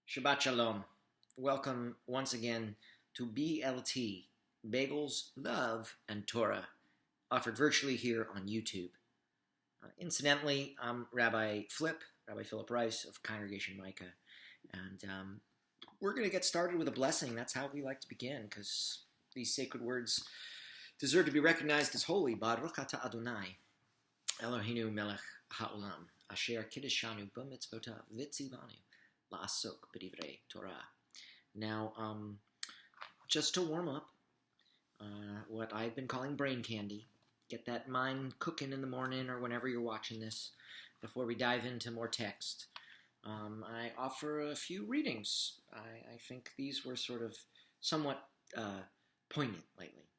Shabbat Shalom. Welcome once again to BLT, Bagels, Love, and Torah, offered virtually here on YouTube. Incidentally, I'm Rabbi Philip Rice of Congregation Micah, and we're going to get started with a blessing. That's how we like to begin, because these sacred words deserve to be recognized as holy. Baruch atah Adonai, Eloheinu melech ha'olam, asher kiddeshanu b'mitzvotav v'tzivanu la'asok b'divrei Torah. Now, just to warm up, what I've been calling brain candy, get that mind cooking in the morning or whenever you're watching this, before we dive into more text, I offer a few readings. I think these were sort of somewhat poignant lately.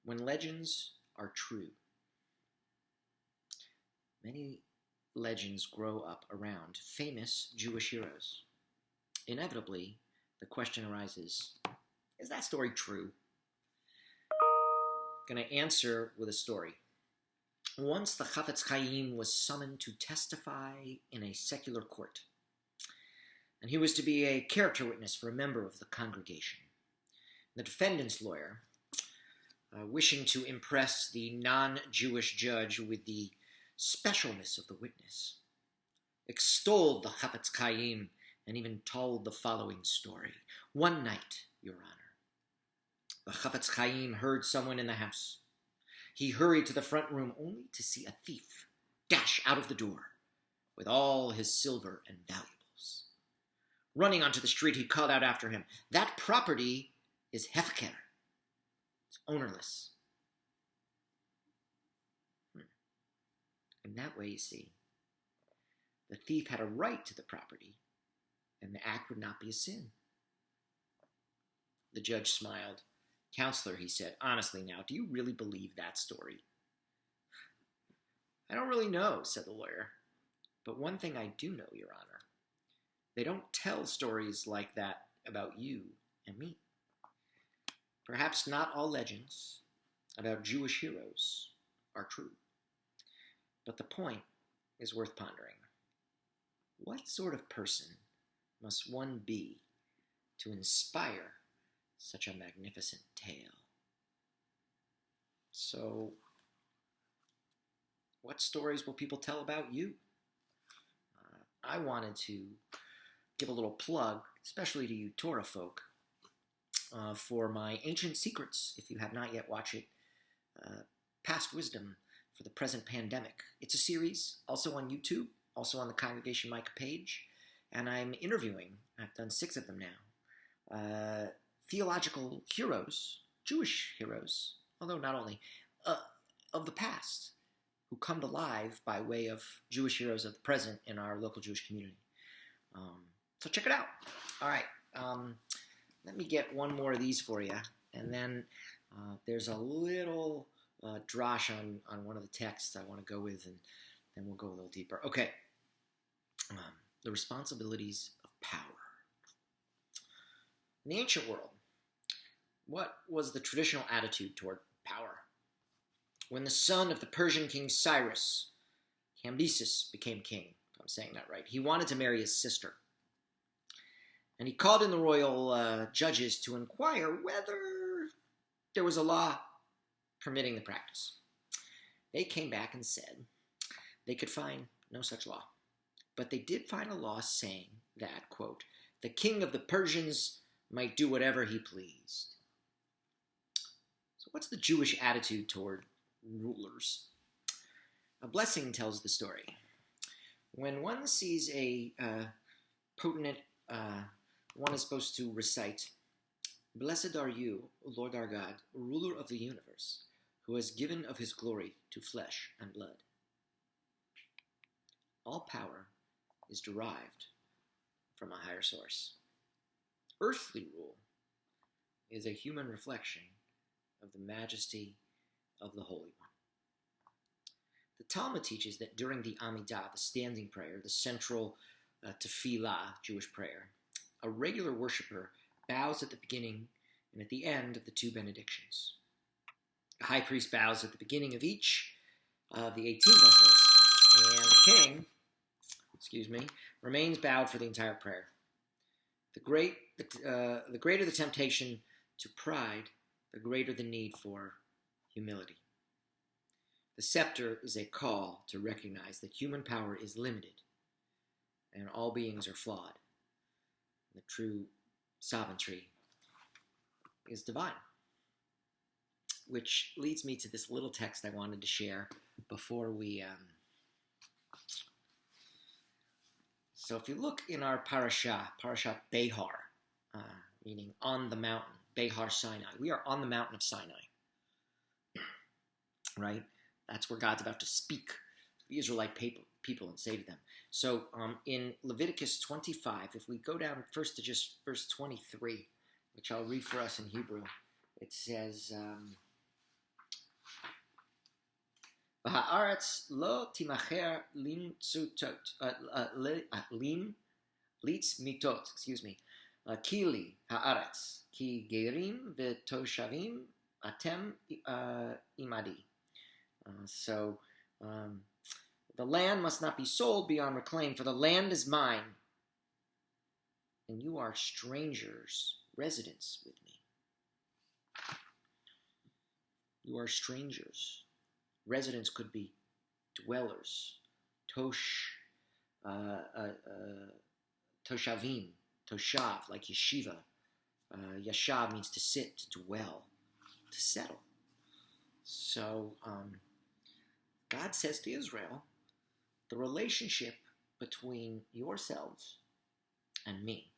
When legends are true. Many legends grow up around famous Jewish heroes. Inevitably, the question arises, is that story true? I'm going to answer with a story. Once the Chafetz Chaim was summoned to testify in a secular court, and he was to be a character witness for a member of the congregation. The defendant's lawyer, wishing to impress the non-Jewish judge with the specialness of the witness, extolled the Chafetz Chaim and even told the following story. One night, Your Honor, the Chafetz Chaim heard someone in the house. He hurried to the front room only to see a thief dash out of the door with all his silver and valuables. Running onto the street, he called out after him, "That property is hefker. It's ownerless." In that way, you see, the thief had a right to the property, and the act would not be a sin. The judge smiled. "Counselor," he said, "honestly now, do you really believe that story?" "I don't really know," said the lawyer. "But one thing I do know, Your Honor. They don't tell stories like that about you and me. Perhaps not all legends about Jewish heroes are true. But the point is worth pondering. What sort of person must one be to inspire such a magnificent tale? So, what stories will people tell about you? I wanted to give a little plug, especially to you Torah folk, for my Ancient Secrets, if you have not yet watched it, Past Wisdom for the Present Pandemic. It's a series, also on YouTube, also on the Congregation Micah page, and I'm interviewing, I've done 6 of them now, theological heroes, Jewish heroes, although not only, of the past, who come to life by way of Jewish heroes of the present in our local Jewish community. So check it out. All right, let me get one more of these for you, and then there's a little drash on one of the texts I want to go with, and then we'll go a little deeper. Okay, the responsibilities of power. In the ancient world, what was the traditional attitude toward power? When the son of the Persian king Cyrus, Cambyses, became king, if I'm saying that right, he wanted to marry his sister. And he called in the royal judges to inquire whether there was a law permitting the practice. They came back and said they could find no such law. But they did find a law saying that, quote, the king of the Persians might do whatever he pleased. So what's the Jewish attitude toward rulers? A blessing tells the story. When one sees a potentate, one is supposed to recite, "Blessed are you, Lord our God, ruler of the universe, who has given of his glory to flesh and blood." All power is derived from a higher source. Earthly rule is a human reflection of the majesty of the Holy One. The Talmud teaches that during the Amidah, the standing prayer, the central tefillah, Jewish prayer, a regular worshiper bows at the beginning and at the end of the 2 benedictions. The high priest bows at the beginning of each of the 18 blessings, and the king remains bowed for the entire prayer. The greater the temptation to pride, the greater the need for humility. The scepter is a call to recognize that human power is limited and all beings are flawed. The true sovereignty is divine. Which leads me to this little text I wanted to share before we... So if you look in our parasha Behar, meaning on the mountain, Behar Sinai. We are on the mountain of Sinai, right? That's where God's about to speak to the Israelite people and say to them. So in Leviticus 25, if we go down first to just verse 23, which I'll read for us in Hebrew, it says... V'ha'aretz lo timacher litz mitot, kili ha'aretz, ki gerim v'toshavim atem imadi. So the land must not be sold beyond reclaim, for the land is mine, and you are strangers, residents with me. You are strangers. Residents could be dwellers, toshavim, toshav, like yeshiva. Yashav means to sit, to dwell, to settle. So God says to Israel, the relationship between yourselves and me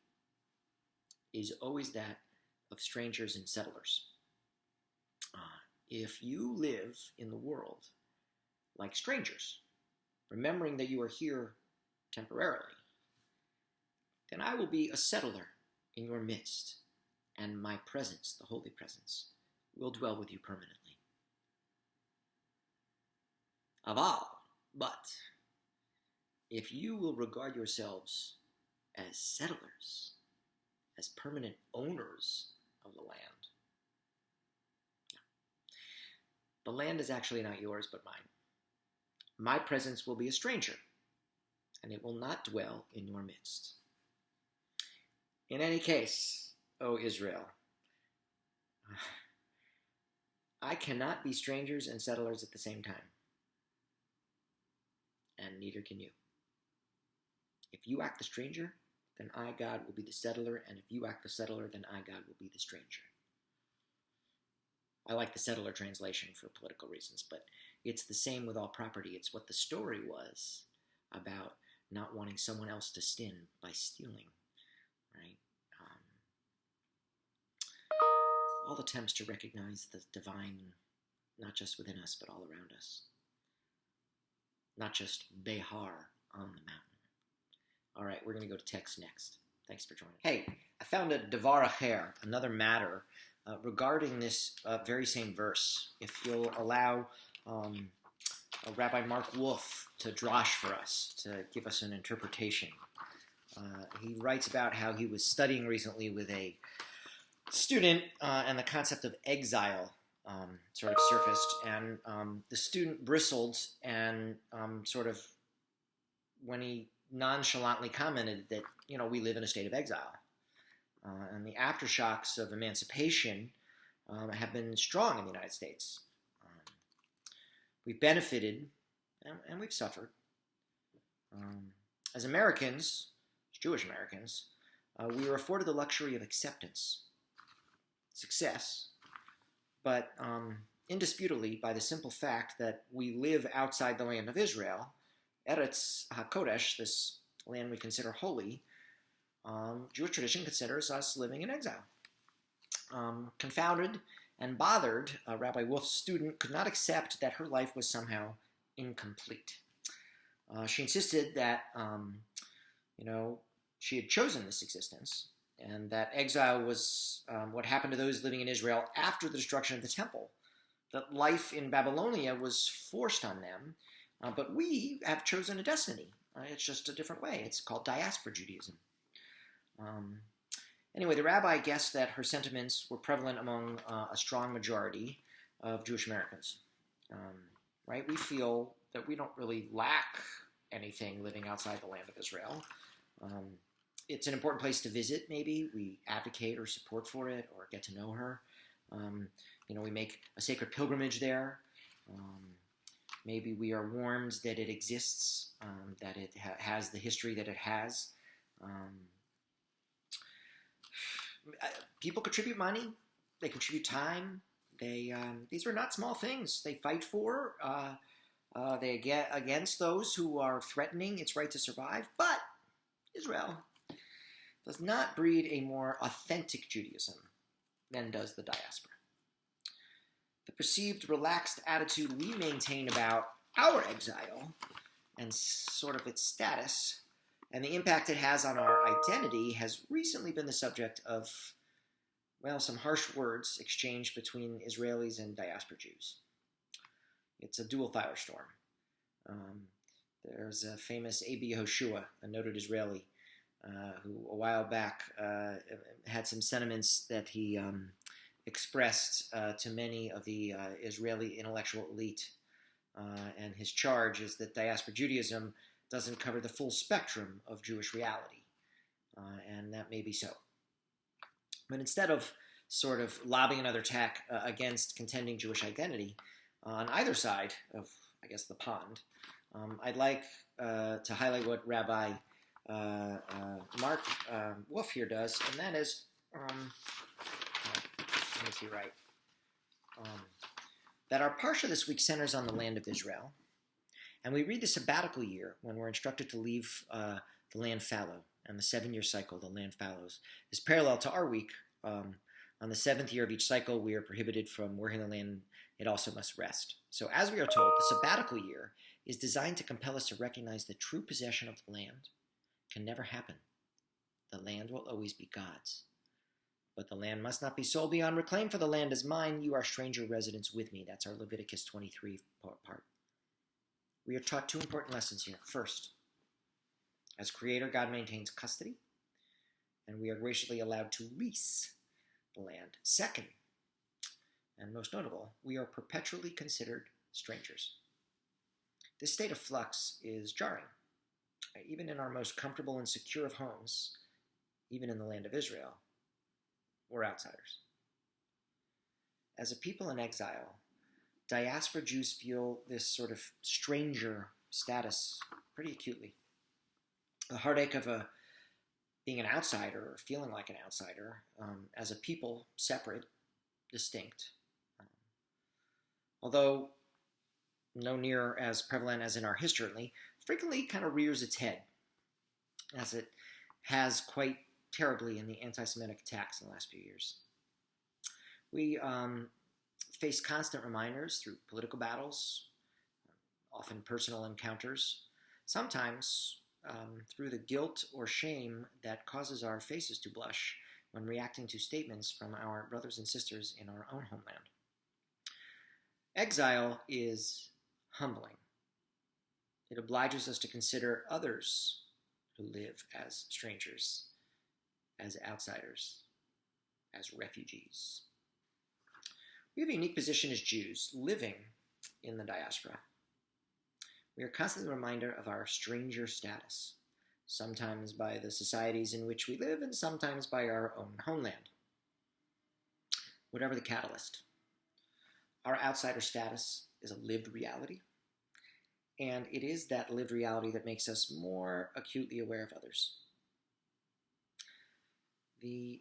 is always that of strangers and settlers. If you live in the world like strangers, remembering that you are here temporarily, then I will be a settler in your midst, and my presence, the holy presence, will dwell with you permanently. Aval, but if you will regard yourselves as settlers, as permanent owners of the land, the land is actually not yours, but mine. My presence will be a stranger, and it will not dwell in your midst. In any case, O Israel, I cannot be strangers and settlers at the same time, and neither can you. If you act the stranger, then I, God, will be the settler, and if you act the settler, then I, God, will be the stranger. I like the settler translation for political reasons, but it's the same with all property. It's what the story was about not wanting someone else to sin by stealing, right? All attempts to recognize the divine, not just within us, but all around us. Not just Behar on the mountain. All right, we're going to go to text next. Thanks for joining. Hey, I found a Devar Acher, another matter, regarding this very same verse. If you'll allow Rabbi Mark Wolf to drash for us, to give us an interpretation. He writes about how he was studying recently with a student and the concept of exile sort of surfaced, and the student bristled and sort of, when he nonchalantly commented that, we live in a state of exile. And the aftershocks of emancipation have been strong in the United States. We've benefited and we've suffered. As Americans, as Jewish Americans, we were afforded the luxury of acceptance, success, but indisputably by the simple fact that we live outside the land of Israel, Eretz HaKodesh, this land we consider holy, Jewish tradition considers us living in exile. Confounded and bothered, Rabbi Wolf's student could not accept that her life was somehow incomplete. She insisted that, she had chosen this existence, and that exile was what happened to those living in Israel after the destruction of the temple. That life in Babylonia was forced on them, but we have chosen a destiny. It's just a different way. It's called diaspora Judaism. Anyway, the rabbi guessed that her sentiments were prevalent among a strong majority of Jewish Americans. Right? We feel that we don't really lack anything living outside the land of Israel. It's an important place to visit, maybe. We advocate or support for it or get to know her. We make a sacred pilgrimage there. Maybe we are warned that it exists, that it has the history that it has. People contribute money. They contribute time. These are not small things. They fight for. They get against those who are threatening its right to survive. But Israel does not breed a more authentic Judaism than does the diaspora. The perceived relaxed attitude we maintain about our exile and sort of its status and the impact it has on our identity has recently been the subject of, some harsh words exchanged between Israelis and diaspora Jews. It's a dual firestorm. There's a famous A.B. Yehoshua, a noted Israeli, who a while back had some sentiments that he expressed to many of the Israeli intellectual elite. And his charge is that diaspora Judaism doesn't cover the full spectrum of Jewish reality. And that may be so. But instead of sort of lobbing another attack against contending Jewish identity on either side of, the pond, I'd like to highlight what Rabbi Mark Wolf here does, and that is, let me see right, that our parsha this week centers on the land of Israel, and we read the sabbatical year when we're instructed to leave the land fallow, and the 7-year cycle the land fallows is parallel to our week. On the 7th year of each cycle, we are prohibited from working the land. It also must rest. So as we are told, the sabbatical year is designed to compel us to recognize the true possession of the land can never happen. The land will always be God's. But the land must not be sold beyond reclaim, for the land is mine. You are stranger residents with me. That's our Leviticus 23 part. We are taught 2 important lessons here. First, as Creator, God maintains custody, and we are graciously allowed to lease the land. Second, and most notable, we are perpetually considered strangers. This state of flux is jarring. Even in our most comfortable and secure of homes, even in the land of Israel, we're outsiders. As a people in exile, diaspora Jews feel this sort of stranger status pretty acutely. The heartache of being an outsider or feeling like an outsider, as a people, separate, distinct. Although no near as prevalent as in our history, frequently kind of rears its head, as it has quite terribly in the anti-Semitic attacks in the last few years. We face constant reminders through political battles, often personal encounters, sometimes through the guilt or shame that causes our faces to blush when reacting to statements from our brothers and sisters in our own homeland. Exile is humbling. It obliges us to consider others who live as strangers, as outsiders, as refugees. We have a unique position as Jews living in the diaspora. We are constantly a reminder of our stranger status, sometimes by the societies in which we live and sometimes by our own homeland. Whatever the catalyst, our outsider status is a lived reality, and it is that lived reality that makes us more acutely aware of others. The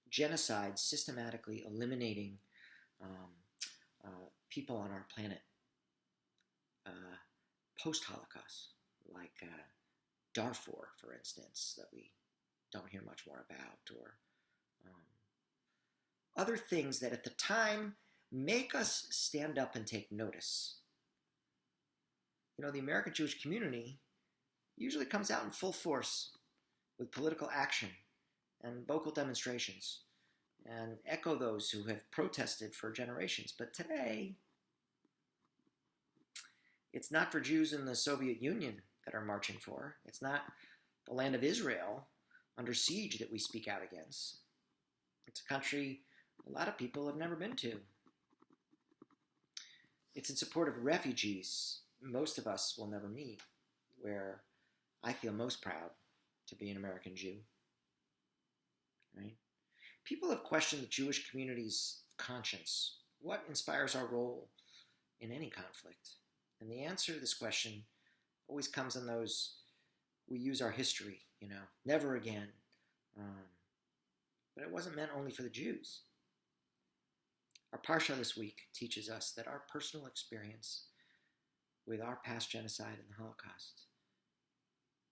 genocide systematically eliminating people on our planet post-Holocaust, like Darfur, for instance, that we don't hear much more about, or other things that at the time make us stand up and take notice. The American Jewish community usually comes out in full force with political action and vocal demonstrations and echo those who have protested for generations. But today, it's not for Jews in the Soviet Union that are marching for. It's not the land of Israel under siege that we speak out against. It's a country a lot of people have never been to. It's in support of refugees most of us will never meet. where I feel most proud to be an American Jew. Right? People have questioned the Jewish community's conscience. What inspires our role in any conflict? And the answer to this question always comes in those, we use our history, never again. But it wasn't meant only for the Jews. Our Parsha this week teaches us that our personal experience with our past genocide and the Holocaust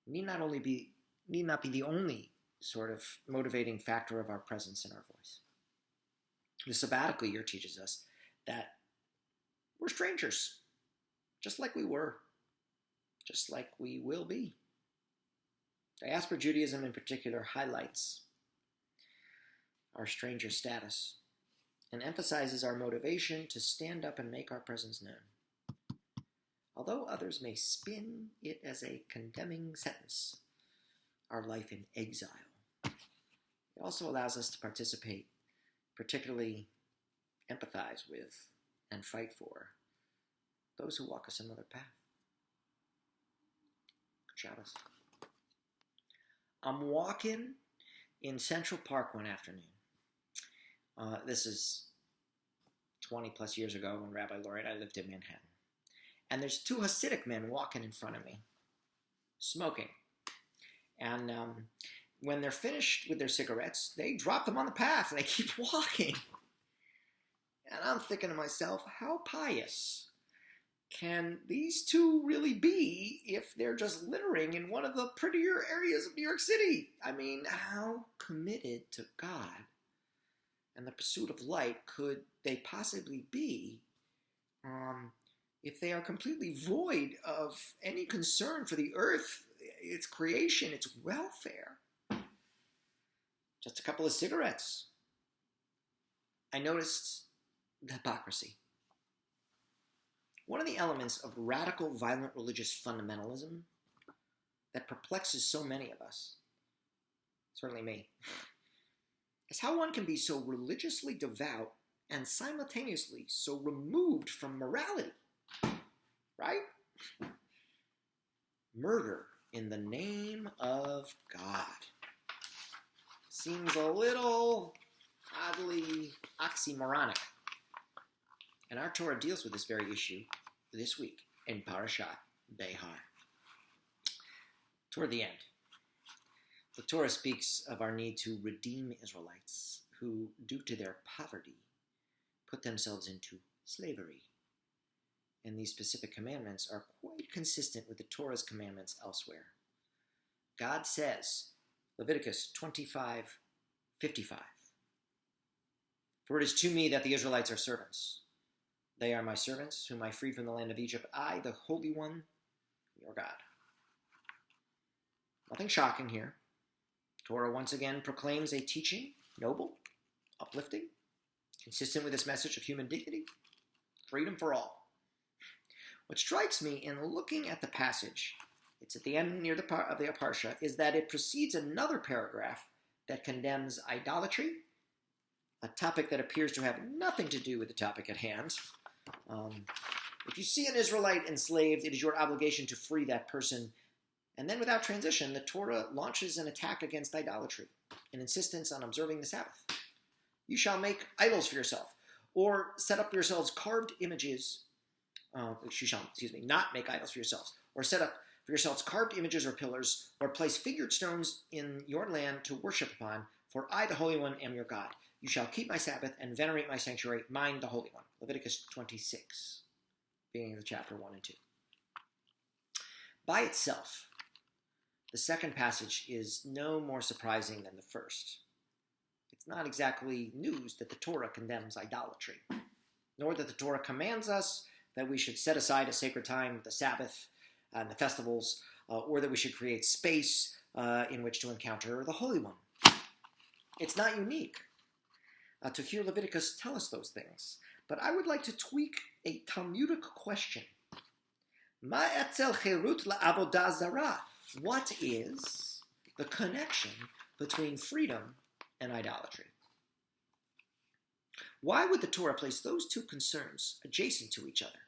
need not be the only sort of motivating factor of our presence and our voice. The sabbatical year teaches us that we're strangers, just like we were, just like we will be. Diaspora Judaism in particular highlights our stranger status and emphasizes our motivation to stand up and make our presence known. Although others may spin it as a condemning sentence, our life in exile, it also allows us to participate, particularly empathize with, and fight for those who walk us another path. Good Shabbos. I'm walking in Central Park one afternoon. This is 20 plus years ago when Rabbi Laurie and I lived in Manhattan. And there's two Hasidic men walking in front of me, smoking. And when they're finished with their cigarettes, they drop them on the path and they keep walking. And I'm thinking to myself, how pious can these two really be if they're just littering in one of the prettier areas of New York City? I mean, how committed to God and the pursuit of light could they possibly be if they are completely void of any concern for the earth, its creation, its welfare? Just a couple of cigarettes. I noticed the hypocrisy. One of the elements of radical, violent religious fundamentalism that perplexes so many of us, certainly me, is how one can be so religiously devout and simultaneously so removed from morality, right? Murder in the name of God seems a little oddly oxymoronic. And our Torah deals with this very issue this week in Parashat Behar. Toward the end, the Torah speaks of our need to redeem Israelites who, due to their poverty, put themselves into slavery. And these specific commandments are quite consistent with the Torah's commandments elsewhere. God says, Leviticus 25:55, "For it is to me that the Israelites are servants. They are my servants, whom I freed from the land of Egypt, I, the Holy One, your God." Nothing shocking here. Torah once again proclaims a teaching, noble, uplifting, consistent with this message of human dignity, freedom for all. What strikes me in looking at the passage, it's at the end near the of the Parsha, is that it precedes another paragraph that condemns idolatry, a topic that appears to have nothing to do with the topic at hand. If you see an Israelite enslaved, it is your obligation to free that person. And then without transition, the Torah launches an attack against idolatry, an insistence on observing the Sabbath. You shall make idols for yourself, or set up for yourselves carved images. You shall, not make idols for yourselves, or set up for yourselves carved images or pillars, or place figured stones in your land to worship upon, for I, the Holy One, am your God. You shall keep my Sabbath and venerate my sanctuary, mine, the Holy One. Leviticus 26, beginning of the chapter 1 and 2. By itself, the second passage is no more surprising than the first. It's not exactly news that the Torah condemns idolatry, nor that the Torah commands us that we should set aside a sacred time, the Sabbath, and the festivals, or that we should create space in which to encounter the Holy One. It's not unique to hear Leviticus tell us those things, but I would like to tweak a Talmudic question. Ma etzel cherut la'avodah zarah? What is the connection between freedom and idolatry? Why would the Torah place those two concerns adjacent to each other?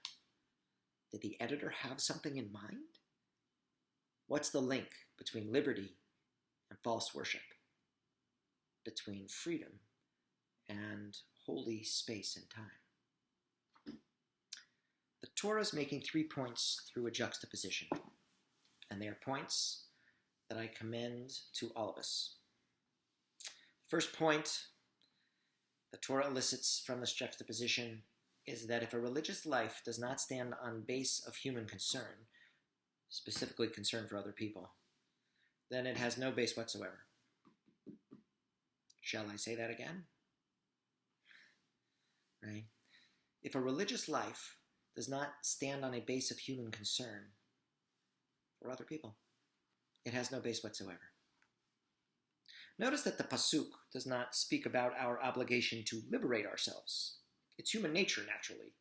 Did the editor have something in mind? What's the link between liberty and false worship? Between freedom and holy space and time? The Torah is making 3 points through a juxtaposition, and they are points that I commend to all of us. First point the Torah elicits from this juxtaposition is that if a religious life does not stand on base of human concern, specifically concern for other people, then it has no base whatsoever. Shall I say that again? Right? If a religious life does not stand on a base of human concern for other people, it has no base whatsoever. Notice that the pasuk does not speak about our obligation to liberate ourselves. It's human nature, naturally,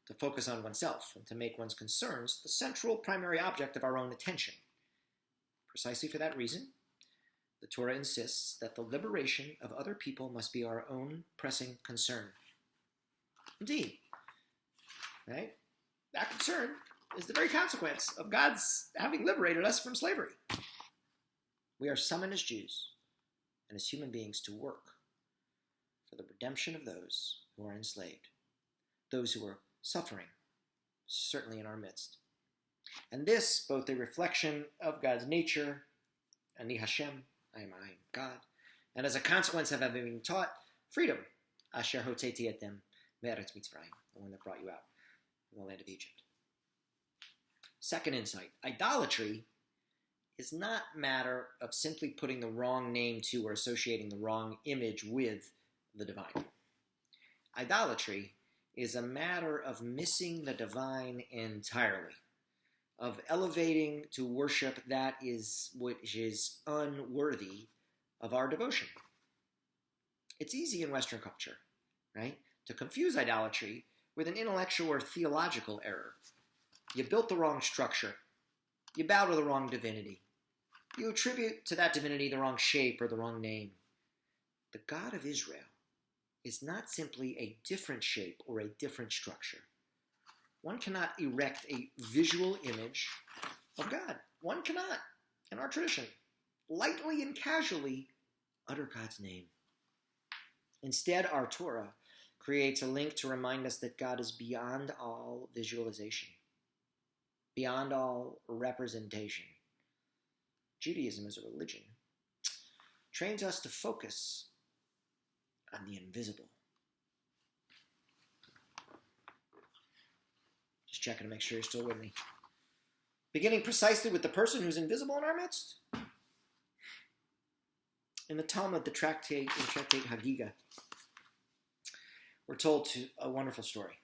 to focus on oneself and to make one's concerns the central primary object of our own attention. Precisely for that reason, the Torah insists that the liberation of other people must be our own pressing concern. Indeed, right? That concern is the very consequence of God's having liberated us from slavery. We are summoned as Jews and as human beings to work for the redemption of those who are enslaved, those who are suffering, certainly in our midst. And this, both a reflection of God's nature, Ani Hashem, I am God, and as a consequence of having been taught freedom, Asher Hoteti etem me'eretz Mitzrayim, the one that brought you out from the land of Egypt. Second insight, idolatry is not a matter of simply putting the wrong name to or associating the wrong image with the divine. Idolatry is a matter of missing the divine entirely, of elevating to worship that is which is unworthy of our devotion. It's easy in Western culture, right, to confuse idolatry with an intellectual or theological error. You built the wrong structure. You bow to the wrong divinity. You attribute to that divinity the wrong shape or the wrong name. The God of Israel is not simply a different shape or a different structure. One cannot erect a visual image of God. One cannot, in our tradition, lightly and casually utter God's name. Instead, our Torah creates a link to remind us that God is beyond all visualization, beyond all representation. Judaism as a religion trains us to focus on the invisible. Just checking to make sure you're still with me. Beginning precisely with the person who's invisible in our midst. In the Talmud, the tractate Hagiga, we're told a wonderful story.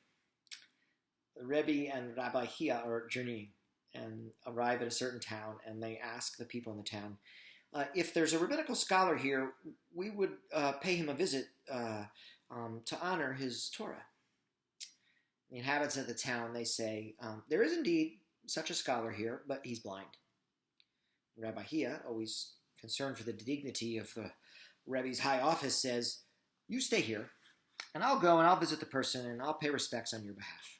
The Rabbi and Rabbi Hia are journeying and arrive at a certain town, and they ask the people in the town, if there's a rabbinical scholar here, we would pay him a visit to honor his Torah. The inhabitants of the town, they say, there is indeed such a scholar here, but he's blind. Rabbi Hia, always concerned for the dignity of the Rebbe's high office, says, you stay here, and I'll go and I'll visit the person, and I'll pay respects on your behalf.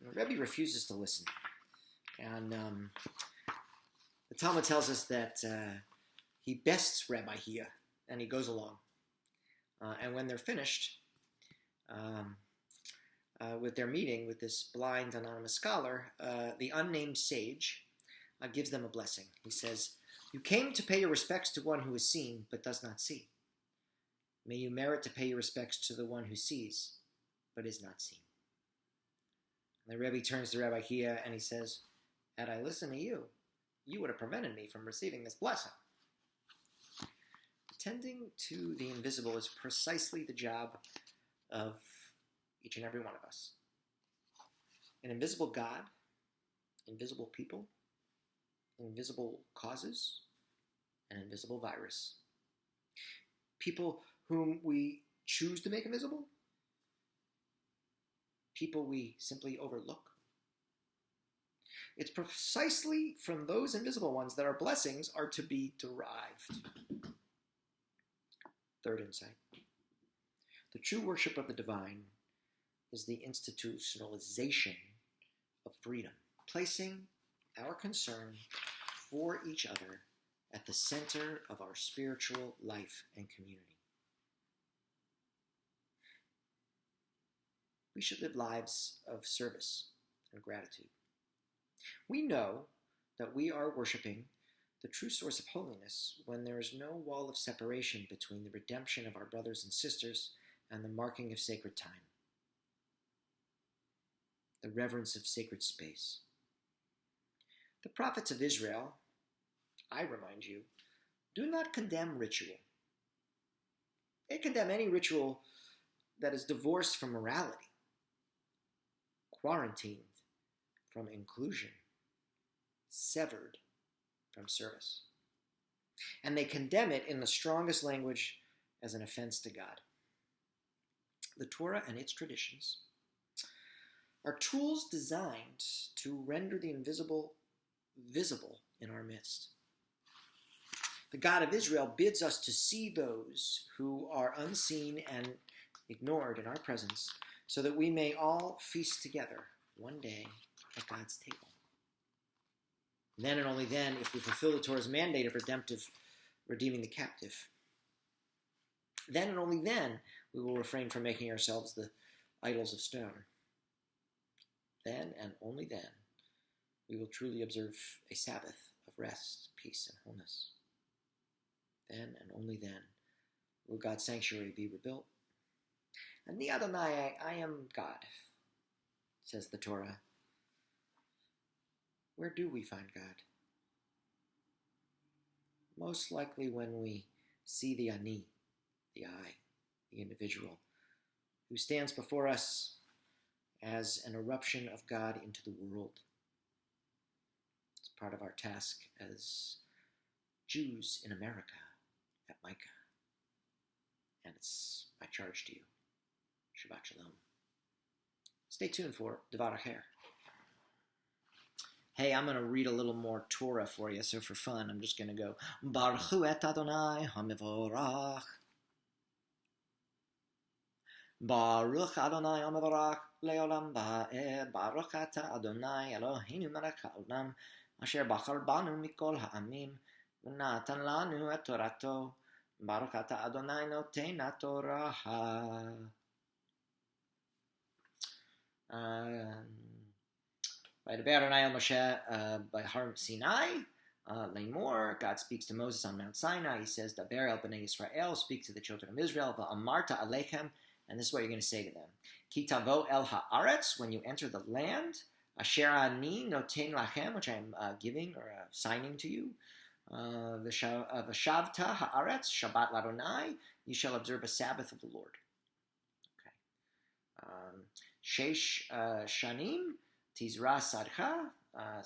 And the Rebbe refuses to listen. And the Talmud tells us that he bests Rabbi Hia, and he goes along. And when they're finished with their meeting with this blind, anonymous scholar, the unnamed sage gives them a blessing. He says, you came to pay your respects to one who is seen, but does not see. May you merit to pay your respects to the one who sees, but is not seen. And the Rebbe turns to Rabbi Hia, and he says, had I listened to you, you would have prevented me from receiving this blessing. Attending to the invisible is precisely the job of each and every one of us. An invisible God, invisible people, invisible causes, an invisible virus. People whom we choose to make invisible, people we simply overlook. It's precisely from those invisible ones that our blessings are to be derived. Third insight. The true worship of the divine is the institutionalization of freedom, placing our concern for each other at the center of our spiritual life and community. We should live lives of service and gratitude. We know that we are worshiping the true source of holiness when there is no wall of separation between the redemption of our brothers and sisters and the marking of sacred time, the reverence of sacred space. The prophets of Israel, I remind you, do not condemn ritual. They condemn any ritual that is divorced from morality, quarantined from inclusion, severed from service. And they condemn it in the strongest language as an offense to God. The Torah and its traditions are tools designed to render the invisible visible in our midst. The God of Israel bids us to see those who are unseen and ignored in our presence, so that we may all feast together one day at God's table. Then and only then, if we fulfill the Torah's mandate of redeeming the captive, then and only then we will refrain from making ourselves the idols of stone. Then and only then we will truly observe a Sabbath of rest, peace, and wholeness. Then and only then will God's sanctuary be rebuilt. Ani Adonai, I am God, says the Torah. Where do we find God? Most likely when we see the Ani, the I, the individual, who stands before us as an eruption of God into the world. It's part of our task as Jews in America at Micah. And it's my charge to you. Shabbat Shalom. Stay tuned for Devar Acher. Hey, I'm going to read a little more Torah for you, so for fun, I'm just going to go, Baruch et Adonai HaMevorach. Baruch Adonai HaMevorach Leolam Ba'ed. Baruch ata Adonai Eloheinu melech haolam, asher bachar banu mikol ha'amim, v'natan lanu et Torato. Baruch ata Adonai noten ha'Torah. By the Adonai el Moshe by Har Sinai, Lamor, God speaks to Moses on Mount Sinai. He says, Daber el bnei Yisrael, speak to the children of Israel, va'amarta alechem, and this is what you're going to say to them. Ki tavo el haaretz, when you enter the land, asher ani noten lachem, which I am giving or signing to you, v'shavta haaretz, Shabbat ladonai, you shall observe a Sabbath of the Lord. Okay. Sheish shanim, Tizra sadcha,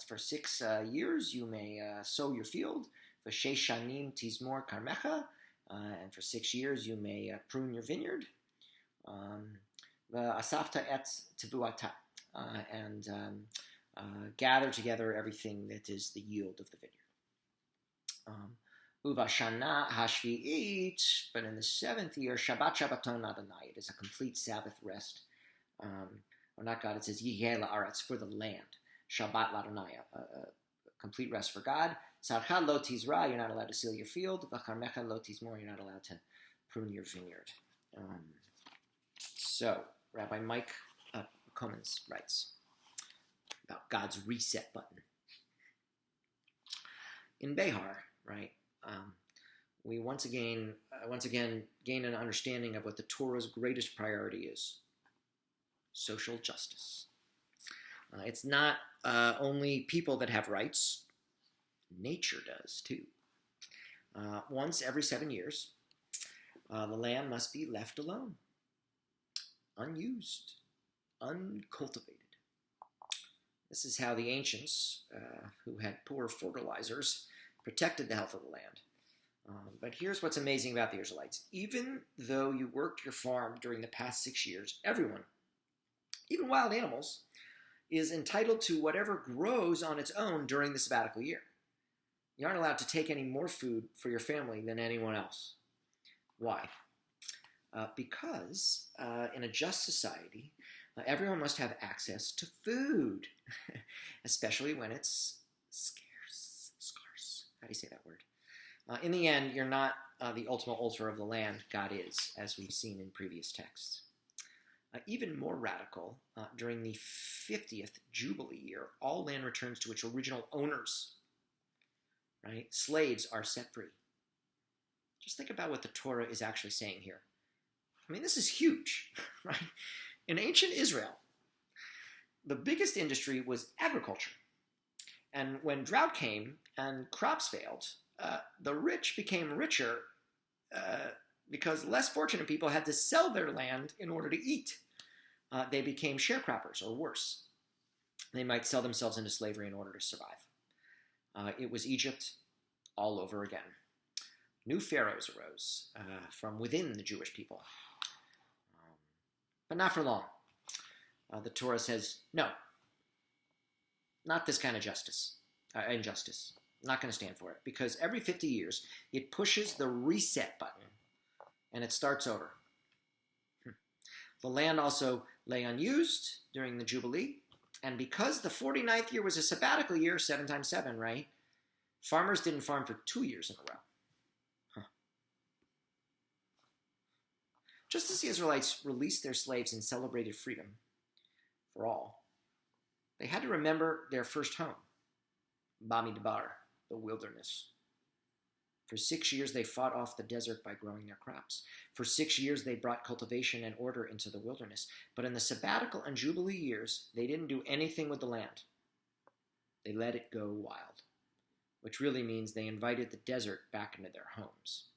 for 6 years you may sow your field. V'sheish shanim tizmor karmecha, and for 6 years you may prune your vineyard. V'asafta et tevuata, and gather together everything that is the yield of the vineyard. Uvashana hashvi'it, but in the 7th year, Shabbat Shabbaton Adonai, it is a complete Sabbath rest. Or not God, it says Yiheh la'aretz, for the land. Shabbat l'Adonai, a complete rest for God. Sarcha lo tizra, you're not allowed to seal your field. V'karmecha lo tizmor, you're not allowed to prune your vineyard. So, Rabbi Mike Cummins writes about God's reset button. In Behar, right, we once again gain an understanding of what the Torah's greatest priority is: social justice. It's not only people that have rights, nature does too. Once every 7 years, the land must be left alone, unused, uncultivated. This is how the ancients, who had poor fertilizers, protected the health of the land. But here's what's amazing about the Israelites. Even though you worked your farm during the past 6 years, everyone, even wild animals, is entitled to whatever grows on its own during the sabbatical year. You aren't allowed to take any more food for your family than anyone else. Why? Because in a just society, everyone must have access to food, especially when it's scarce. How do you say that word? In the end, you're not the ultimate ultra of the land. God is, as we've seen in previous texts. Even more radical, during the 50th Jubilee year, all land returns to its original owners. Right? Slaves are set free. Just think about what the Torah is actually saying here. I mean, this is huge, right? In ancient Israel, the biggest industry was agriculture. And when drought came and crops failed, the rich became richer because less fortunate people had to sell their land in order to eat. They became sharecroppers, or worse. They might sell themselves into slavery in order to survive. It was Egypt all over again. New pharaohs arose from within the Jewish people. But not for long. The Torah says, no, not this kind of injustice. I'm not going to stand for it. Because every 50 years, it pushes the reset button, and it starts over. The land also lay unused during the Jubilee, and because the 49th year was a sabbatical year, 7 times 7, right? Farmers didn't farm for 2 years in a row. Just as the Israelites released their slaves and celebrated freedom for all, they had to remember their first home, Bamidbar, the wilderness. For 6 years, they fought off the desert by growing their crops. For 6 years, they brought cultivation and order into the wilderness. But in the sabbatical and Jubilee years, they didn't do anything with the land. They let it go wild, which really means they invited the desert back into their homes.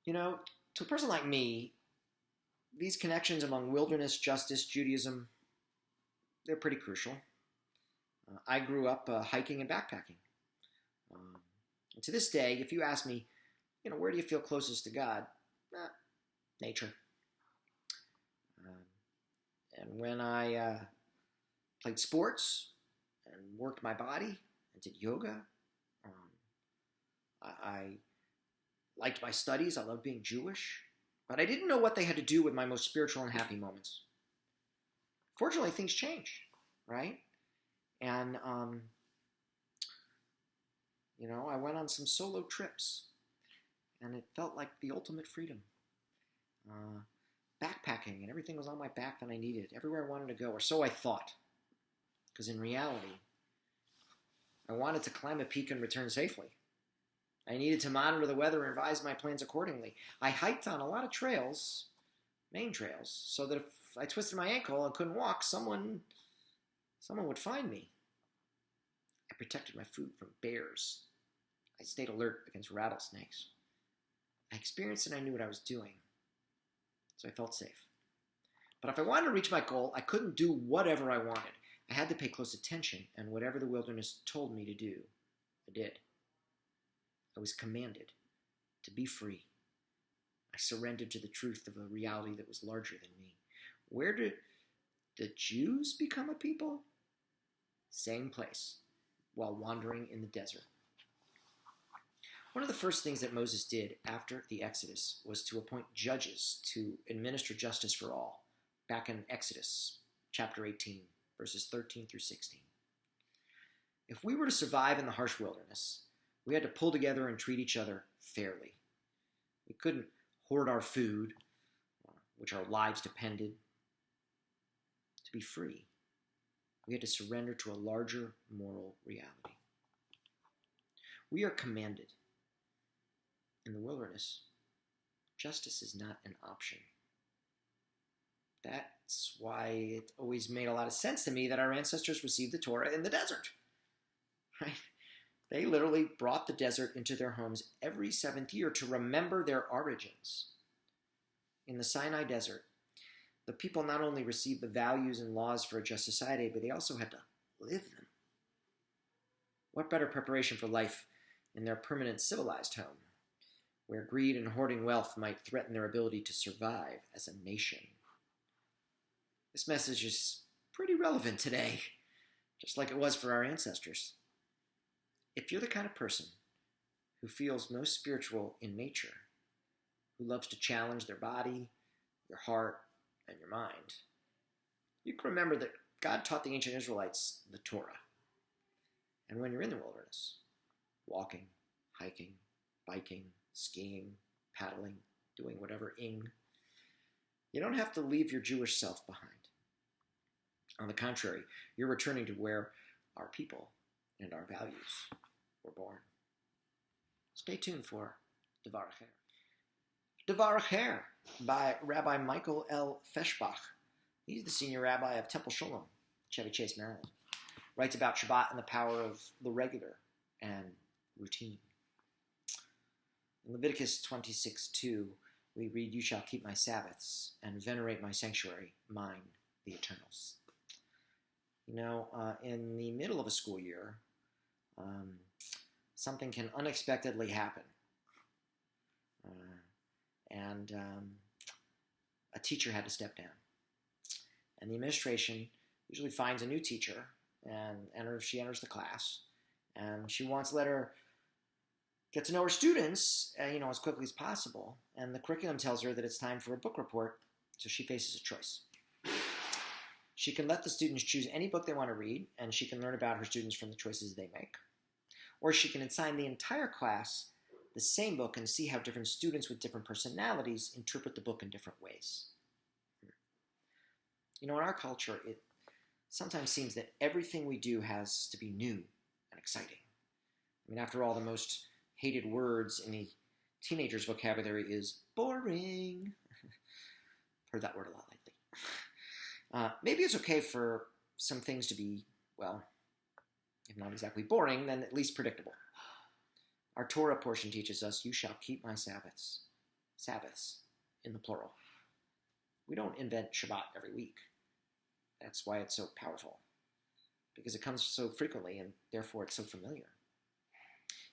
You know, to a person like me, these connections among wilderness, justice, Judaism, they're pretty crucial. I grew up hiking and backpacking. And to this day, if you ask me, where do you feel closest to God? Nature. And when I played sports and worked my body and did yoga, I liked my studies. I loved being Jewish. But I didn't know what they had to do with my most spiritual and happy moments. Fortunately, things change, right? And, I went on some solo trips. And it felt like the ultimate freedom. Backpacking, and everything was on my back that I needed. Everywhere I wanted to go, or so I thought. Because in reality, I wanted to climb a peak and return safely. I needed to monitor the weather and revise my plans accordingly. I hiked on a lot of trails, main trails, so that if I twisted my ankle and couldn't walk, someone would find me. I protected my food from bears. I stayed alert against rattlesnakes. I experienced and I knew what I was doing, so I felt safe. But if I wanted to reach my goal, I couldn't do whatever I wanted. I had to pay close attention, and whatever the wilderness told me to do, I did. I was commanded to be free. I surrendered to the truth of a reality that was larger than me. Where did the Jews become a people? Same place, while wandering in the desert. One of the first things that Moses did after the Exodus was to appoint judges to administer justice for all, back in Exodus chapter 18, verses 13 through 16. If we were to survive in the harsh wilderness, we had to pull together and treat each other fairly. We couldn't hoard our food, which our lives depended. To be free, we had to surrender to a larger moral reality. We are commanded. In the wilderness, justice is not an option. That's why it always made a lot of sense to me that our ancestors received the Torah in the desert. Right? They literally brought the desert into their homes every 7th year to remember their origins. In the Sinai desert, the people not only received the values and laws for a just society, but they also had to live them. What better preparation for life in their permanent civilized home, where greed and hoarding wealth might threaten their ability to survive as a nation? This message is pretty relevant today, just like it was for our ancestors. If you're the kind of person who feels most spiritual in nature, who loves to challenge their body, your heart, and your mind, you can remember that God taught the ancient Israelites the Torah. And when you're in the wilderness, walking, hiking, biking, skiing, paddling, doing whatever you don't have to leave your Jewish self behind. On the contrary, you're returning to where our people and our values were born. Stay tuned for Devar Acher. Devar Acher by Rabbi Michael L. Feshbach. He's the senior rabbi of Temple Sholom, Chevy Chase, Maryland. Writes about Shabbat and the power of the regular and routine. In Leviticus 26:2, we read, "You shall keep my Sabbaths and venerate my sanctuary, mine, the eternals." In the middle of a school year, something can unexpectedly happen. And a teacher had to step down. And the administration usually finds a new teacher, and she enters the class, and she wants to let her get to know her students, as quickly as possible. And the curriculum tells her that it's time for a book report, so she faces a choice. She can let the students choose any book they want to read, and she can learn about her students from the choices they make. Or she can assign the entire class the same book and see how different students with different personalities interpret the book in different ways. In our culture, it sometimes seems that everything we do has to be new and exciting. After all, the most hated words in the teenager's vocabulary is boring. Heard that word a lot lately. Maybe it's okay for some things to be, if not exactly boring, then at least predictable. Our Torah portion teaches us, "You shall keep my Sabbaths." Sabbaths, in the plural. We don't invent Shabbat every week. That's why it's so powerful. Because it comes so frequently, and therefore it's so familiar.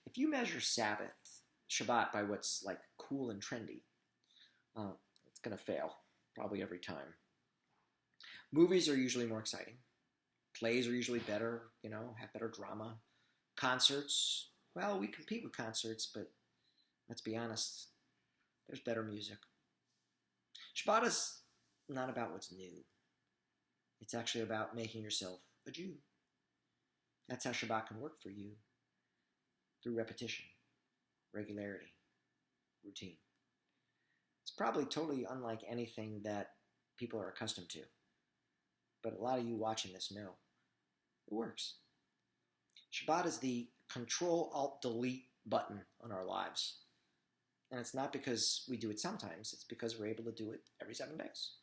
If you measure Shabbat by what's cool and trendy, it's going to fail, probably every time. Movies are usually more exciting. Plays are usually better, have better drama. Concerts, we compete with concerts, but let's be honest, there's better music. Shabbat is not about what's new. It's actually about making yourself a Jew. That's how Shabbat can work for you, through repetition, regularity, routine. It's probably totally unlike anything that people are accustomed to. But a lot of you watching this know it works. Shabbat is the Control-Alt-Delete button on our lives. And it's not because we do it sometimes, it's because we're able to do it every 7 days.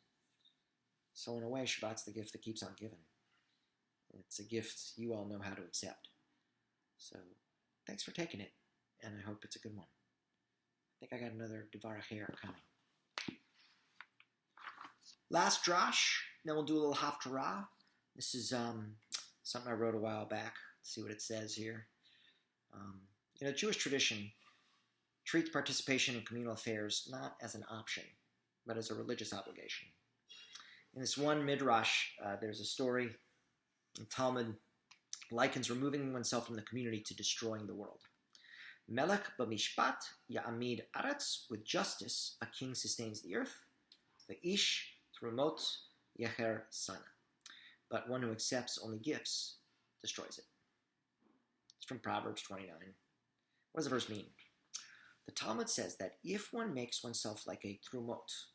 So in a way, Shabbat's the gift that keeps on giving. It's a gift you all know how to accept. So thanks for taking it, and I hope it's a good one. I think I got another Devar Acher coming. Last drash, then we'll do a little haftarah. This is something I wrote a while back. Let's see what it says here. Jewish tradition treats participation in communal affairs not as an option, but as a religious obligation. In this one midrash, there's a story. The Talmud likens removing oneself from the community to destroying the world. Melech b'mishpat ya'amid aretz, with justice, a king sustains the earth. Ve'ish trumot yecher sana, but one who accepts only gifts destroys it. It's from Proverbs 29. What does the verse mean? The Talmud says that if one makes oneself like a trumot,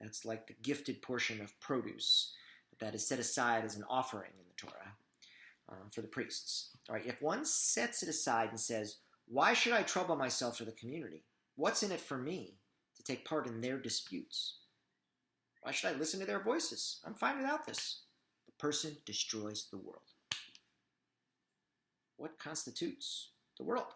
that's like the gifted portion of produce that is set aside as an offering in the Torah for the priests. All right, if one sets it aside and says, "Why should I trouble myself for the community? What's in it for me to take part in their disputes? Why should I listen to their voices? I'm fine without this." The person destroys the world. What constitutes the world?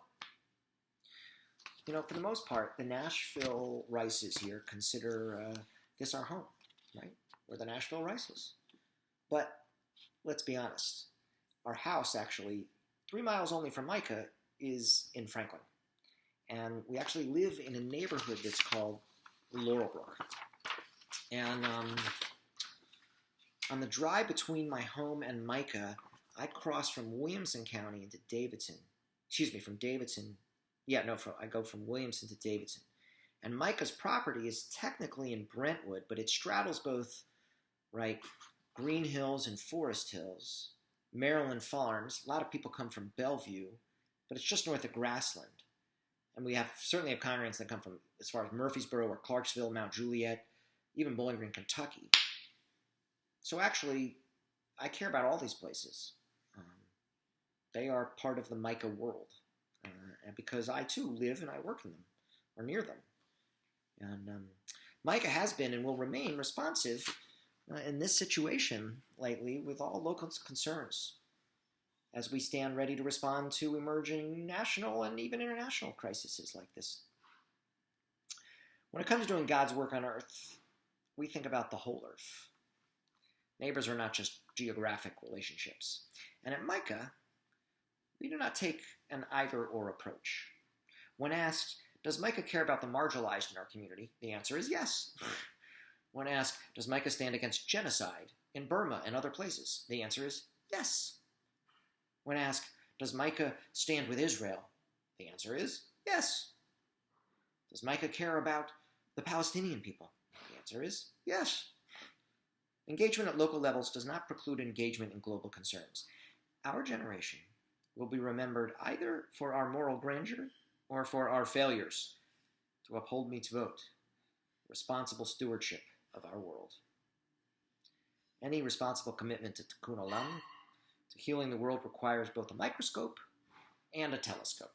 For the most part, the Nashville Rices here consider this our home, right? We're the Nashville Rices. But let's be honest. Our house, actually, 3 miles only from Micah, is in Franklin. And we actually live in a neighborhood that's called Laurelbrook. And on the drive between my home and Micah, I cross from Williamson County into Davidson. From Davidson. I go from Williamson to Davidson. And Micah's property is technically in Brentwood, but it straddles both, Green Hills and Forest Hills, Maryland Farms. A lot of people come from Bellevue, but it's just north of Grassland. And we certainly have congregants that come from as far as Murfreesboro or Clarksville, Mount Juliet, even Bowling Green, Kentucky. So actually, I care about all these places. They are part of the Micah world. And because I too live and I work in them, or near them. And Micah has been and will remain responsive in this situation lately with all local concerns as we stand ready to respond to emerging national and even international crises like this. When it comes to doing God's work on earth, we think about the whole earth. Neighbors are not just geographic relationships. And at Micah, we do not take an either-or approach. When asked, does Micah care about the marginalized in our community? The answer is yes. When asked, does Micah stand against genocide in Burma and other places? The answer is yes. When asked, does Micah stand with Israel? The answer is yes. Does Micah care about the Palestinian people? The answer is yes. Engagement at local levels does not preclude engagement in global concerns. Our generation will be remembered either for our moral grandeur or for our failures to uphold mitzvot, responsible stewardship of our world. Any responsible commitment to tikkun olam, to healing the world, requires both a microscope and a telescope.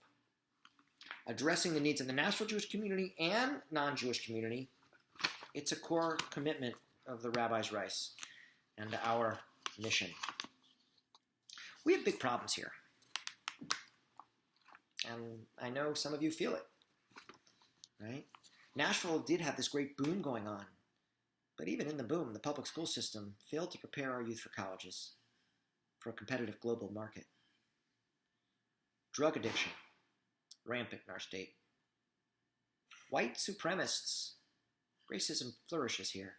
Addressing the needs of the natural Jewish community and non-Jewish community, it's a core commitment of the Rabbi's Rice and our mission. We have big problems here. And I know some of you feel it, right? Nashville did have this great boom going on, but even in the boom, the public school system failed to prepare our youth for colleges, for a competitive global market. Drug addiction, rampant in our state. White supremacists, racism flourishes here.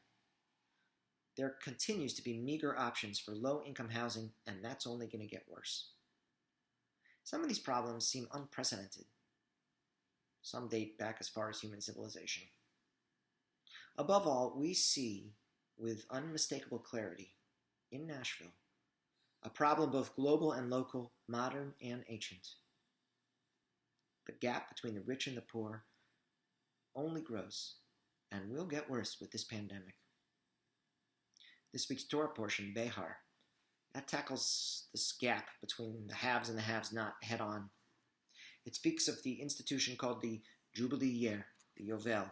There continues to be meager options for low-income housing, and that's only going to get worse. Some of these problems seem unprecedented. Some date back as far as human civilization. Above all, we see with unmistakable clarity in Nashville a problem both global and local, modern and ancient. The gap between the rich and the poor only grows and will get worse with this pandemic. This week's Torah portion, Behar, that tackles this gap between the haves and the have-not head on. It speaks of the institution called the Jubilee Year, the Yovel,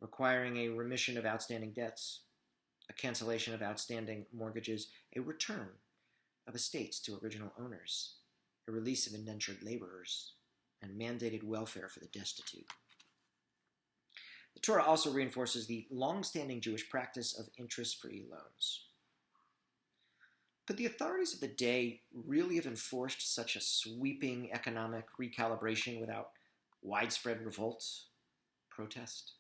requiring a remission of outstanding debts, a cancellation of outstanding mortgages, a return of estates to original owners, a release of indentured laborers, and mandated welfare for the destitute. The Torah also reinforces the long-standing Jewish practice of interest-free loans. Could the authorities of the day really have enforced such a sweeping economic recalibration without widespread revolt, protest?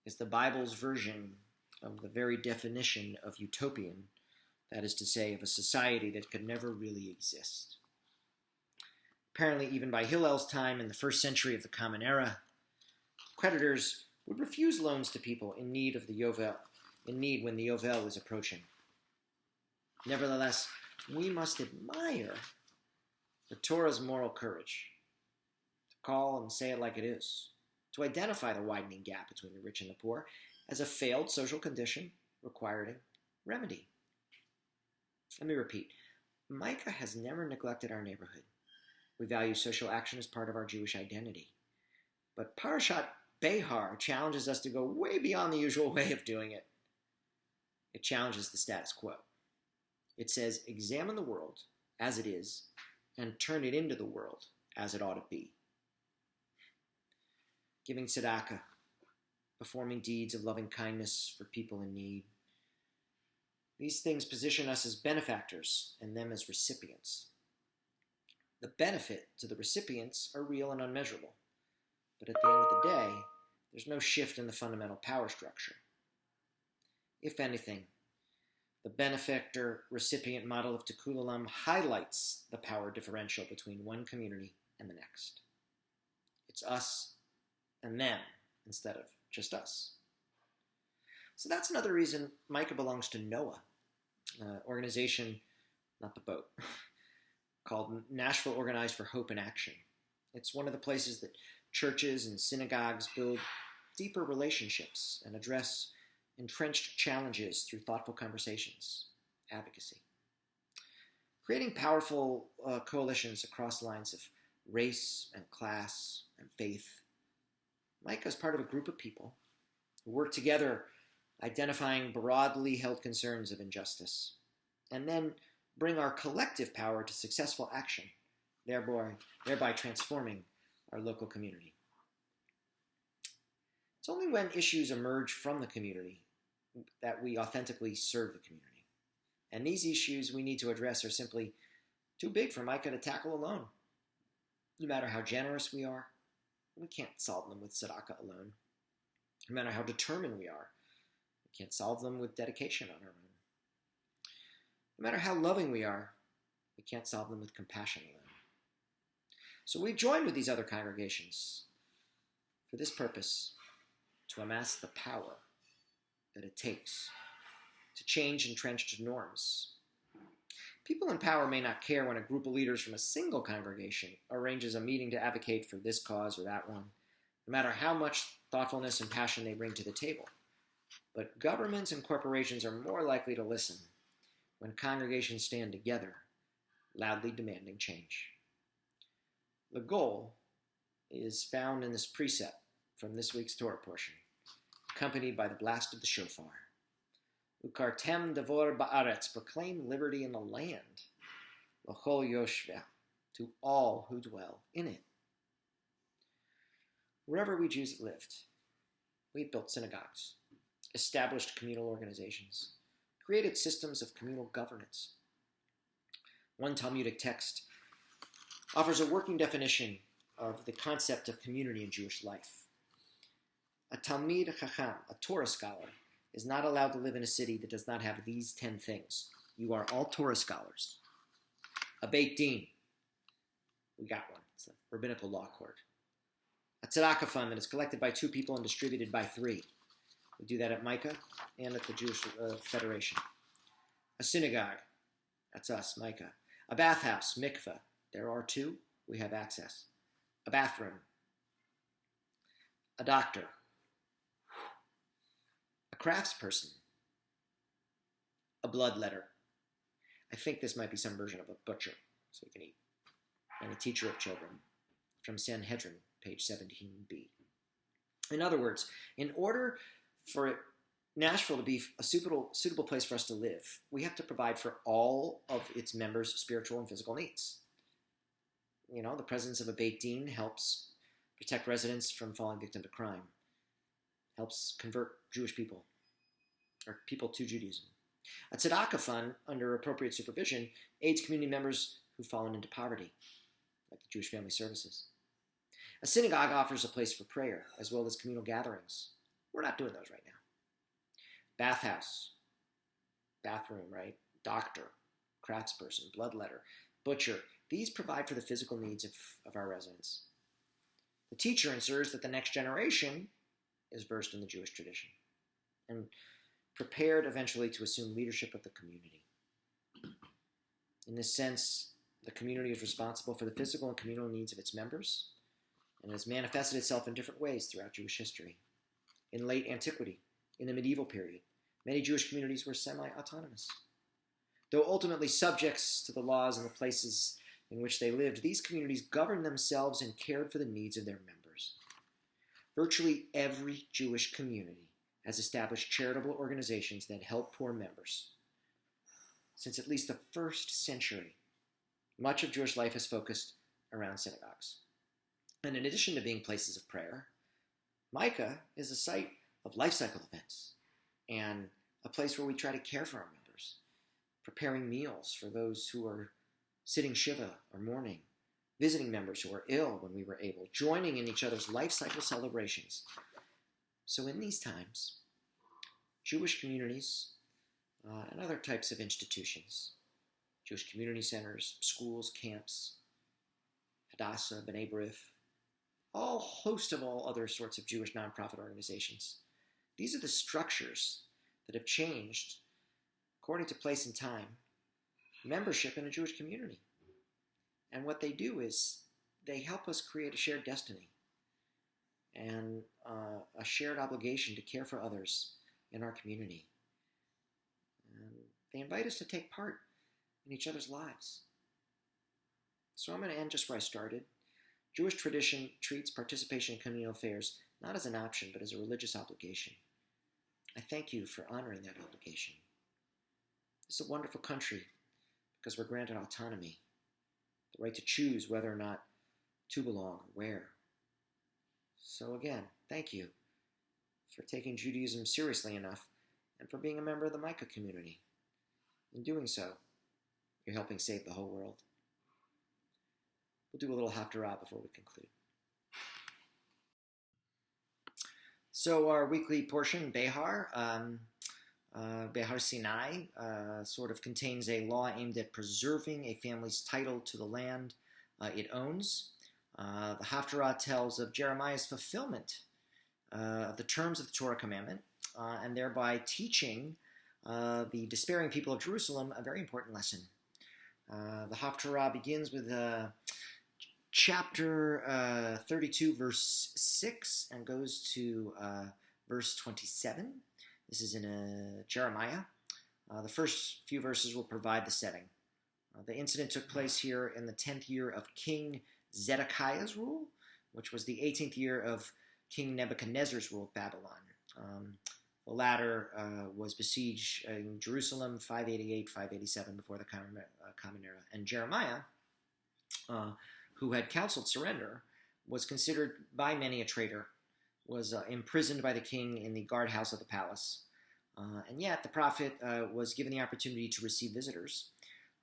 Is the Bible's version of the very definition of utopian, that is to say, of a society that could never really exist? Apparently, even by Hillel's time in the first century of the Common Era, creditors would refuse loans to people in need of the Yovel, in need when the Yovel was approaching. Nevertheless, we must admire the Torah's moral courage to call and say it like it is, to identify the widening gap between the rich and the poor as a failed social condition requiring remedy. Let me repeat, Micah has never neglected our neighborhood. We value social action as part of our Jewish identity. But Parashat Behar challenges us to go way beyond the usual way of doing it. It challenges the status quo. It says, examine the world as it is and turn it into the world as it ought to be. Giving tzedakah, performing deeds of loving kindness for people in need. These things position us as benefactors and them as recipients. The benefit to the recipients are real and unmeasurable. But at the end of the day, there's no shift in the fundamental power structure. If anything, the benefactor-recipient model of Tikkun Olam highlights the power differential between one community and the next. It's us and them instead of just us. So that's another reason Micah belongs to Noah, an organization not the boat, called Nashville Organized for Hope and Action. It's one of the places that churches and synagogues build deeper relationships and address entrenched challenges through thoughtful conversations, advocacy. Creating powerful coalitions across lines of race and class and faith. Micah is part of a group of people who work together identifying broadly held concerns of injustice, and then bring our collective power to successful action, thereby transforming our local community. It's only when issues emerge from the community that we authentically serve the community. And these issues we need to address are simply too big for Micah to tackle alone. No matter how generous we are, we can't solve them with tzedakah alone. No matter how determined we are, we can't solve them with dedication on our own. No matter how loving we are, we can't solve them with compassion alone. So we've joined with these other congregations for this purpose, to amass the power that it takes to change entrenched norms. People in power may not care when a group of leaders from a single congregation arranges a meeting to advocate for this cause or that one, no matter how much thoughtfulness and passion they bring to the table. But governments and corporations are more likely to listen when congregations stand together, loudly demanding change. The goal is found in this precept from this week's Torah portion, accompanied by the blast of the shofar. Ukartem devor ba'aretz, proclaim liberty in the land, l'chol yoshveh, to all who dwell in it. Wherever we Jews lived, we've built synagogues, established communal organizations, created systems of communal governance. One Talmudic text offers a working definition of the concept of community in Jewish life. A Talmid Chacham, a Torah scholar, is not allowed to live in a city that does not have these 10 things. You are all Torah scholars. A Beit Din, we got one. It's a rabbinical law court. A tzedakah fund that is collected by 2 people and distributed by 3. We do that at Micah and at the Jewish Federation. A synagogue, that's us, Micah. A bathhouse, mikveh, there are 2, we have access. A bathroom. A doctor. A craftsperson. A bloodletter. I think this might be some version of a butcher, so you can eat. And a teacher of children, from Sanhedrin, page 17b. In other words, in order for Nashville to be a suitable place for us to live, we have to provide for all of its members' spiritual and physical needs. You know, the presence of a Beit Din helps protect residents from falling victim to crime, helps convert Jewish people, or people to Judaism. A tzedakah fund, under appropriate supervision, aids community members who've fallen into poverty, like the Jewish Family Services. A synagogue offers a place for prayer, as well as communal gatherings. We're not doing those right now. Bathhouse, bathroom, right? Doctor, craftsperson, bloodletter, butcher. These provide for the physical needs of our residents. The teacher ensures that the next generation is versed in the Jewish tradition and prepared eventually to assume leadership of the community. In this sense, the community is responsible for the physical and communal needs of its members, and has manifested itself in different ways throughout Jewish history. In late antiquity, in the medieval period, many Jewish communities were semi-autonomous. Though ultimately subjects to the laws and the places in which they lived, these communities governed themselves and cared for the needs of their members. Virtually every Jewish community has established charitable organizations that help poor members. Since at least the 1st century, much of Jewish life has focused around synagogues. And in addition to being places of prayer, Micah is a site of life cycle events and a place where we try to care for our members, preparing meals for those who are sitting Shiva or mourning, visiting members who are ill when we were able, joining in each other's life cycle celebrations. So in these times, Jewish communities and other types of institutions, Jewish community centers, schools, camps, Hadassah, B'nai B'rith, all host of all other sorts of Jewish nonprofit organizations. These are the structures that have changed according to place and time, membership in a Jewish community. And what they do is they help us create a shared destiny and a shared obligation to care for others in our community. And they invite us to take part in each other's lives. So I'm going to end just where I started. Jewish tradition treats participation in communal affairs not as an option, but as a religious obligation. I thank you for honoring that obligation. This is a wonderful country because we're granted autonomy, the right to choose whether or not to belong or where. So again, thank you for taking Judaism seriously enough and for being a member of the Micah community. In doing so, you're helping save the whole world. We'll do a little Haftarah before we conclude. So our weekly portion, Behar, Behar Sinai, sort of contains a law aimed at preserving a family's title to the land it owns. The Haftarah tells of Jeremiah's fulfillment of the terms of the Torah commandment, and thereby teaching the despairing people of Jerusalem a very important lesson. The Haftarah begins with chapter 32, verse 6, and goes to verse 27. This is in Jeremiah. The first few verses will provide the setting. The incident took place here in the 10th year of King Zedekiah's rule, which was the 18th year of King Nebuchadnezzar's rule of Babylon. The latter was besieged in Jerusalem 588, 587 before the Common Era. And Jeremiah, who had counseled surrender, was considered by many a traitor, was imprisoned by the king in the guardhouse of the palace. And yet the prophet was given the opportunity to receive visitors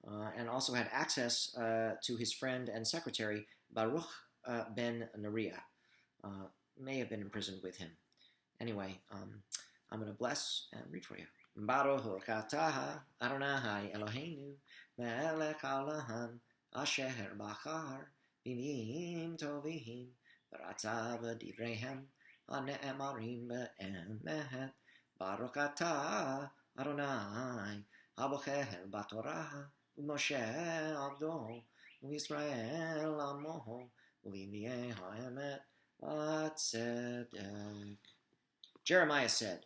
and also had access to his friend and secretary, Baruch ben Neriah. May have been imprisoned with him. Anyway, I'm going to bless and read for you. Baruch atah Adonai Eloheinu melech haolam asher bachar b'mim tovim v'ratzav divreihem hane'emarim be'emet. Baruch atah Adonai habocher b'torah u'Moshe abdo u'Yisrael amo u'limiyeh ha'emet v'tzedek. Jeremiah said,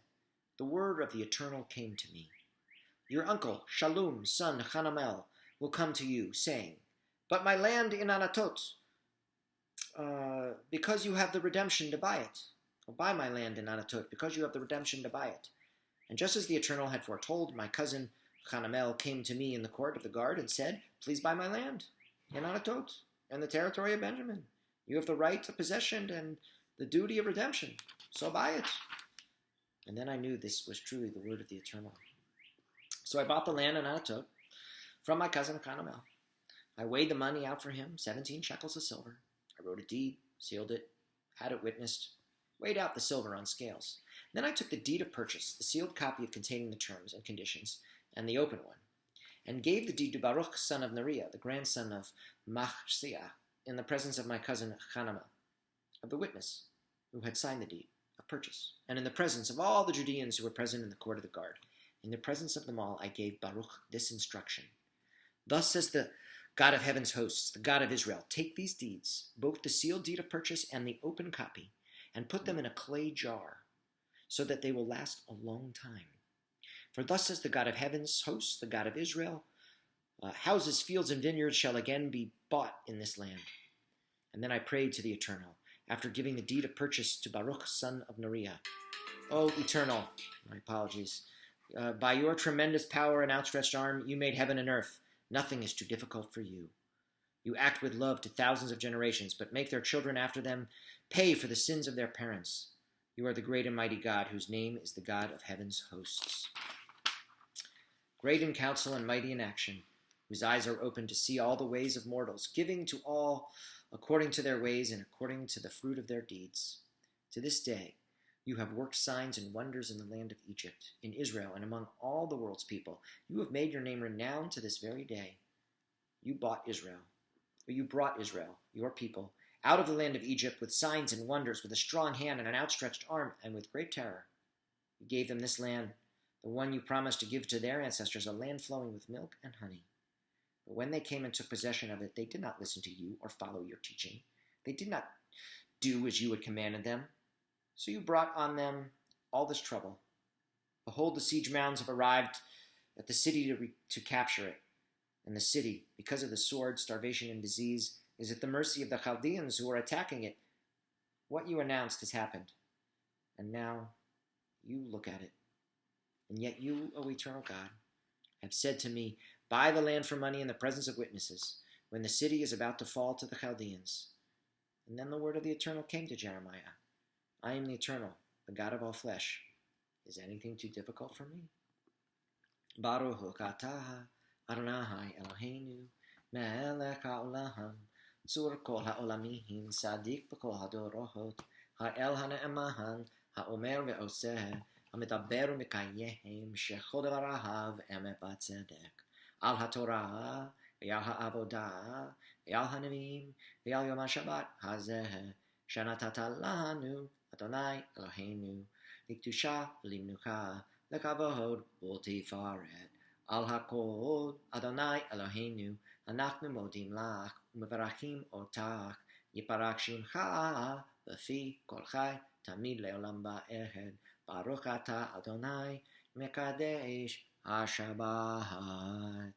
"The word of the Eternal came to me. Your uncle, Shallum, son Hanamel, will come to you, saying, 'But my land in Anatot, because you have the redemption to buy it. Or buy my land in Anatot, because you have the redemption to buy it.' And just as the Eternal had foretold, my cousin Hanamel came to me in the court of the guard and said, 'Please buy my land in Anatot, and the territory of Benjamin. You have the right of possession and the duty of redemption, so buy it.' And then I knew this was truly the word of the Eternal. So I bought the land in Anatot from my cousin Hanamel. I weighed the money out for him, 17 shekels of silver. I wrote a deed, sealed it, had it witnessed, weighed out the silver on scales. Then I took the deed of purchase, the sealed copy of containing the terms and conditions, and the open one, and gave the deed to Baruch, son of Neriah, the grandson of Mahseiah, in the presence of my cousin Hanamel, of the witness who had signed the deed of purchase, and in the presence of all the Judeans who were present in the court of the guard. In the presence of them all, I gave Baruch this instruction. 'Thus says the God of heaven's hosts, the God of Israel, take these deeds, both the sealed deed of purchase and the open copy, and put them in a clay jar, so that they will last a long time. For thus says the God of heaven's hosts, the God of Israel, houses, fields, and vineyards shall again be bought in this land.' And then I prayed to the Eternal, after giving the deed of purchase to Baruch, son of Neriah. O Eternal, my apologies, by your tremendous power and outstretched arm, you made heaven and earth. Nothing is too difficult for you. You act with love to thousands of generations, but make their children after them pay for the sins of their parents. You are the great and mighty God, whose name is the God of heaven's hosts. Great in counsel and mighty in action, whose eyes are open to see all the ways of mortals, giving to all according to their ways and according to the fruit of their deeds. To this day, you have worked signs and wonders in the land of Egypt, in Israel, and among all the world's people. You have made your name renowned to this very day. You brought Israel, your people, out of the land of Egypt with signs and wonders, with a strong hand and an outstretched arm, and with great terror. You gave them this land, the one you promised to give to their ancestors, a land flowing with milk and honey. But when they came and took possession of it, they did not listen to you or follow your teaching. They did not do as you had commanded them. So you brought on them all this trouble. Behold, the siege mounds have arrived at the city to capture it. And the city, because of the sword, starvation, and disease, is at the mercy of the Chaldeans who are attacking it. What you announced has happened. And now you look at it. And yet you, O eternal God, have said to me, buy the land for money in the presence of witnesses, when the city is about to fall to the Chaldeans. And then the word of the Eternal came to Jeremiah. I am the Eternal, the God of all flesh. Is anything too difficult for me? Baruch hu atah Adonai Eloheinu, melech haolam, tzur kol haolamim, sadik b'kol hadorohot, ha'el ha'ne'emahan, ha'omer ve'oseh, ha'medaber u'mekayem, shechol devarahav emet v'tzedek, al ha'torah, ve'al ha'avodah, ve'al ha'nevim, ve'al yom ha'shabbat hazeh, shenatata lanu, Adonai Eloheinu, liktusha v'limnucha, lekavod v'tifaret. Al hakol Adonai Eloheinu, anachnu modim lach, umevarachim otach, yiparak shimcha, b'fi kol chai, tamid leolam ba'ehed, baruch ata Adonai, mekadesh hashabbat.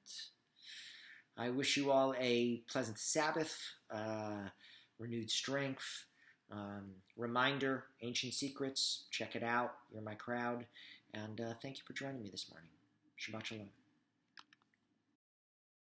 I wish you all a pleasant Sabbath, renewed strength, reminder, ancient secrets, check it out, you're my crowd, and thank you for joining me this morning. Shabbat shalom.